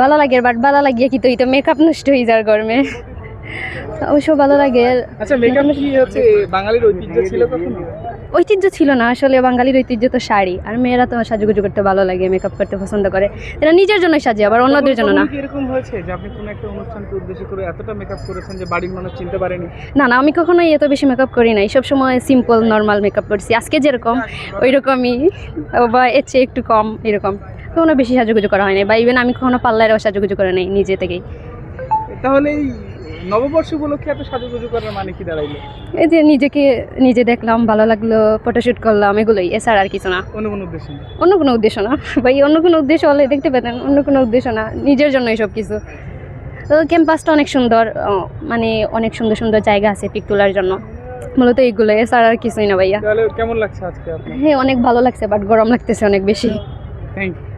ভালো লাগে বাট ভালো লাগিয়ে কি তো এই তো মেকআপ নষ্ট হয়ে যাওয়ার গরমে অবশ্য ভালো লাগে। আচ্ছা মেকআপ কি হচ্ছে বাঙালির ঐতিহ্য ছিল কখনো? ঐতিহ্য ছিল না আসলে, বাঙালির ঐতিহ্য তো শাড়ি, আর মেয়েরা তো সাজুগুজু করতে ভালো লাগে, মেকআপ করতে পছন্দ করে, এরা নিজের জন্য সাজে আবার অন্যদের জন্য না। কখনো কি এরকম হয়েছে যে আপনি কোনো একটা অনুষ্ঠানকে উদ্দেশ্য করে এতটা মেকআপ করেছেন যে বাড়ির মানুষ চিনতে পারেনি? না না, আমি কখনোই এত বেশি মেকআপ করি নাই, সবসময় সিম্পল নর্মাল মেকআপ করছি, আজকে যেরকম ওই রকমই বা এর চেয়ে একটু কম এরকম, কখনো বেশি সাজুগুজু করা হয়নি, বা ইভেন আমি কখনো পার্লারেও সাজুগুজু করে নাই নিজে থেকেই। তাহলে এই নববর্ষ উপলক্ষে এত সাজুগুজু করার মানে কি দাঁড়াইলো? এই যে নিজেকে নিজে দেখলাম, ভালো লাগলো, ফটোশ্যুট করলাম, এগুলোই, এছাড়া আর কিছু না। অন্য কোনো উদ্দেশ্য না? অন্য কোনো উদ্দেশ্য না ভাই, অন্য কোনো উদ্দেশ্য হলে দেখতে পেতেন, অন্য কোনো উদ্দেশ্য না, নিজের জন্য সব কিছু। তো ক্যাম্পাসটা অনেক সুন্দর, মানে অনেক সুন্দর সুন্দর জায়গা আছে পিক তোলার জন্য, মূলত এইগুলো, এছাড়া আর কিছুই না ভাইয়া। তাহলে কেমন লাগছে আজকে আপনার? হ্যাঁ অনেক ভালো লাগছে, বাট গরম লাগতেছে অনেক বেশি। Thank you.